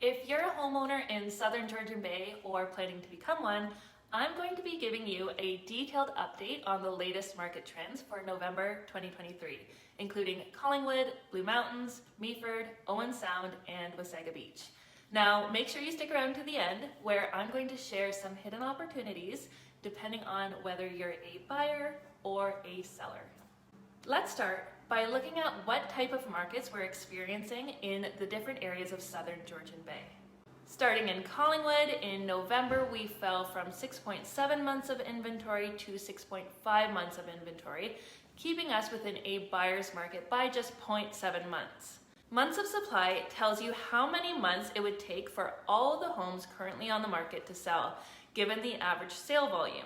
If you're a homeowner in Southern Georgian Bay or planning to become one, I'm going to be giving you a detailed update on the latest market trends for November 2023, including Collingwood, Blue Mountains, Meaford, Owen Sound, and Wasaga Beach. Now, make sure you stick around to the end, where I'm going to share some hidden opportunities depending on whether you're a buyer or a seller. Let's start by looking at what type of markets we're experiencing in the different areas of Southern Georgian Bay. Starting in Collingwood, in November we fell from 6.7 months of inventory to 6.5 months of inventory, keeping us within a buyer's market by just 0.7 months. Months of supply tells you how many months it would take for all the homes currently on the market to sell, given the average sale volume.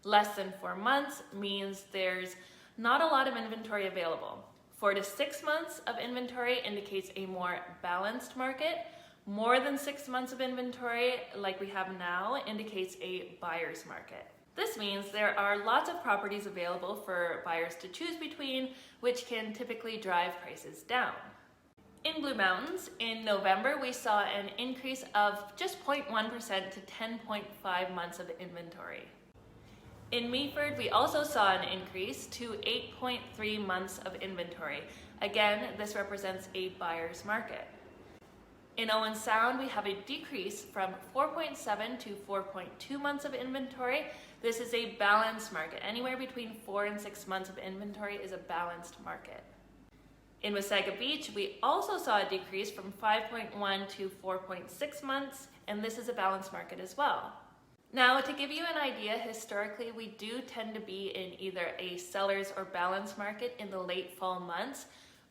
Less than 4 months means there's not a lot of inventory available. 4 to 6 months of inventory indicates a more balanced market. More than 6 months of inventory, like we have now, indicates a buyer's market. This means there are lots of properties available for buyers to choose between, which can typically drive prices down. In Blue Mountains, in November, we saw an increase of just 0.1% to 10.5 months of inventory. In Meaford, we also saw an increase to 8.3 months of inventory. Again, this represents a buyer's market. In Owen Sound, we have a decrease from 4.7 to 4.2 months of inventory. This is a balanced market. Anywhere between 4 and 6 months of inventory is a balanced market. In Wasaga Beach, we also saw a decrease from 5.1 to 4.6 months, and this is a balanced market as well. Now, to give you an idea, historically, we do tend to be in either a seller's or balanced market in the late fall months,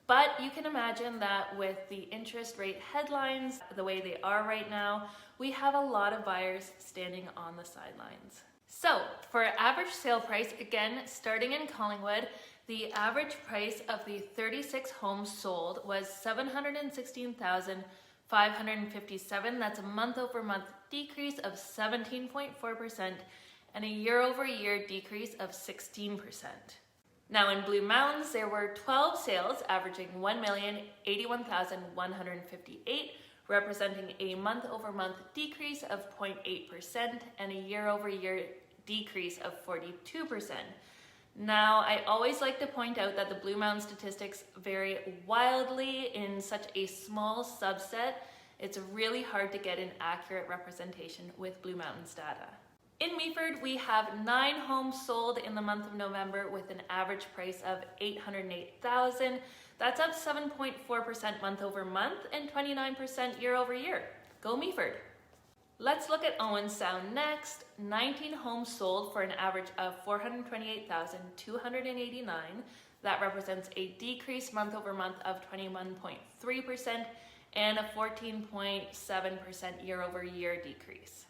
but you can imagine that with the interest rate headlines the way they are right now, we have a lot of buyers standing on the sidelines. So, for average sale price, again, starting in Collingwood, the average price of the 36 homes sold was $716,557. That's a month-over-month decrease of 17.4% and a year-over-year decrease of 16%. Now in Blue Mountains, there were 12 sales averaging $1,081,158, representing a month-over-month decrease of 0.8% and a year-over-year decrease of 42%. Now, I always like to point out that the Blue Mountain statistics vary wildly in such a small subset. It's really hard to get an accurate representation with Blue Mountain's data. In Meaford, we have 9 homes sold in the month of November with an average price of $808,000. That's up 7.4% month over month and 29% year over year. Go Meaford! Let's look at Owen Sound next. 19 homes sold for an average of $428,289. That represents a decrease month over month of 21.3% and a 14.7% year over year decrease.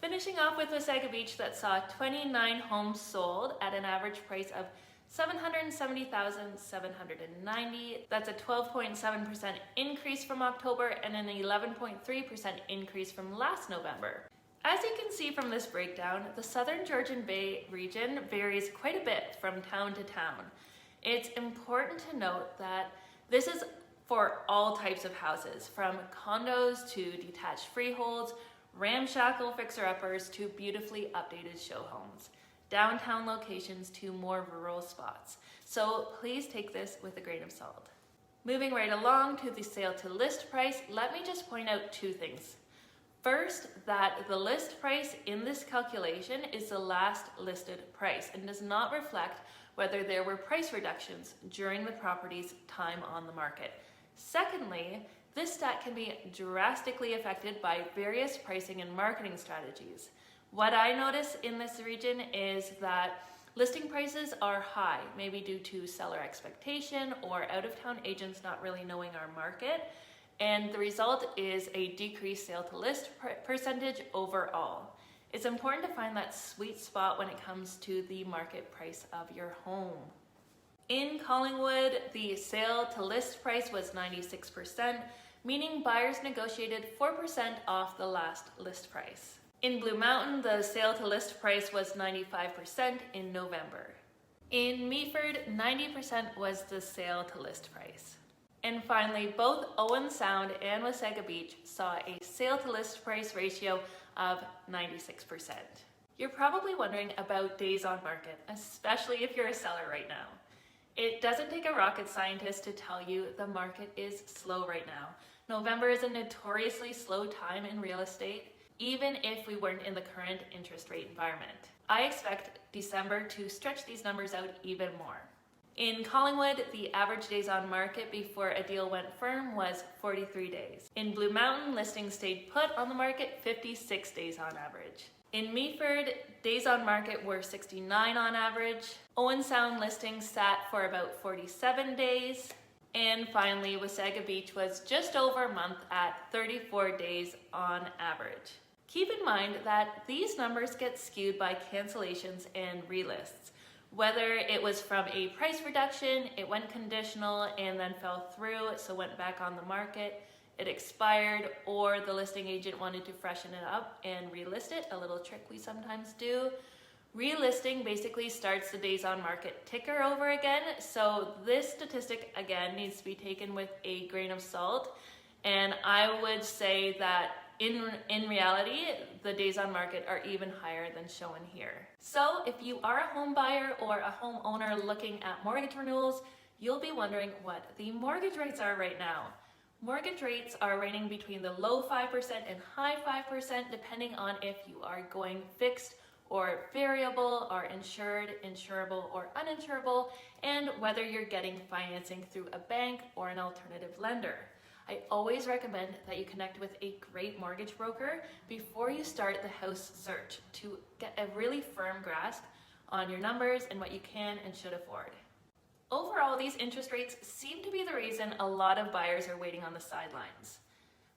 Finishing off with Wasaga Beach, that saw 29 homes sold at an average price of $770,790. That's a 12.7% increase from October and an 11.3% increase from last November. As you can see from this breakdown, the Southern Georgian Bay region varies quite a bit from town to town. It's important to note that this is for all types of houses, from condos to detached freeholds, ramshackle fixer-uppers to beautifully updated show homes, downtown locations to more rural spots. So please take this with a grain of salt. Moving right along to the sale to list price, let me just point out 2 things. First, that the list price in this calculation is the last listed price and does not reflect whether there were price reductions during the property's time on the market. Secondly, this stat can be drastically affected by various pricing and marketing strategies. What I notice in this region is that listing prices are high, maybe due to seller expectation or out-of-town agents not really knowing our market, and the result is a decreased sale to list percentage overall. It's important to find that sweet spot when it comes to the market price of your home. In Collingwood, the sale to list price was 96%, meaning buyers negotiated 4% off the last list price. In Blue Mountain, the sale to list price was 95% in November. In Meaford, 90% was the sale to list price. And finally, both Owen Sound and Wasaga Beach saw a sale to list price ratio of 96%. You're probably wondering about days on market, especially if you're a seller right now. It doesn't take a rocket scientist to tell you the market is slow right now. November is a notoriously slow time in real estate, even if we weren't in the current interest rate environment. I expect December to stretch these numbers out even more. In Collingwood, the average days on market before a deal went firm was 43 days. In Blue Mountain, listings stayed put on the market 56 days on average. In Meaford, days on market were 69 on average. Owen Sound listings sat for about 47 days. And finally, Wasaga Beach was just over a month at 34 days on average. Keep in mind that these numbers get skewed by cancellations and relists. Whether it was from a price reduction, it went conditional and then fell through, so went back on the market, it expired, or the listing agent wanted to freshen it up and relist it, a little trick we sometimes do. Relisting basically starts the days on market ticker over again, so this statistic again needs to be taken with a grain of salt, and I would say that in reality, the days on market are even higher than shown here. So if you are a home buyer or a homeowner looking at mortgage renewals, you'll be wondering what the mortgage rates are right now. Mortgage rates are ranging between the low 5% and high 5% depending on if you are going fixed or variable, or insured, insurable, or uninsurable, and whether you're getting financing through a bank or an alternative lender. I always recommend that you connect with a great mortgage broker before you start the house search to get a really firm grasp on your numbers and what you can and should afford. Overall, these interest rates seem to be the reason a lot of buyers are waiting on the sidelines.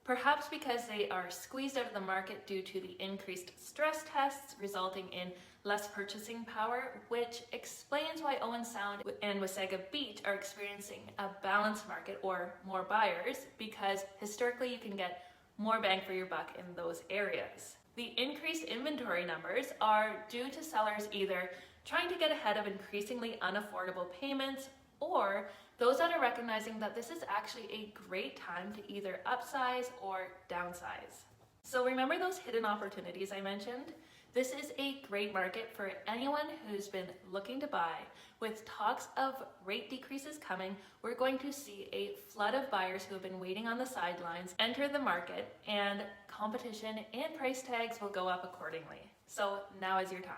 Perhaps because they are squeezed out of the market due to the increased stress tests resulting in less purchasing power, which explains why Owen Sound and Wasaga Beach are experiencing a balanced market or more buyers, because historically you can get more bang for your buck in those areas. The increased inventory numbers are due to sellers either trying to get ahead of increasingly unaffordable payments, or those that are recognizing that this is actually a great time to either upsize or downsize. So remember those hidden opportunities I mentioned? This is a great market for anyone who's been looking to buy. With talks of rate decreases coming, we're going to see a flood of buyers who have been waiting on the sidelines enter the market, and competition and price tags will go up accordingly. So now is your time.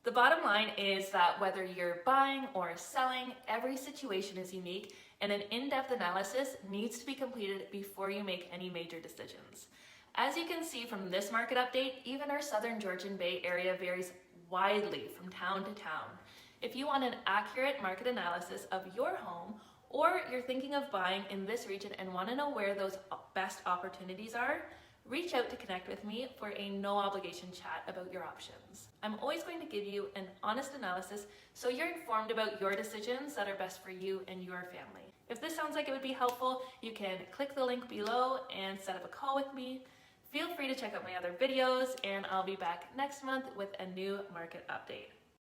The bottom line is that whether you're buying or selling, every situation is unique, and an in-depth analysis needs to be completed before you make any major decisions. As you can see from this market update, even our Southern Georgian Bay area varies widely from town to town. If you want an accurate market analysis of your home, or you're thinking of buying in this region and want to know where those best opportunities are, reach out to connect with me for a no obligation chat about your options. I'm always going to give you an honest analysis so you're informed about your decisions that are best for you and your family. If this sounds like it would be helpful, you can click the link below and set up a call with me. Feel free to check out my other videos, and I'll be back next month with a new market update.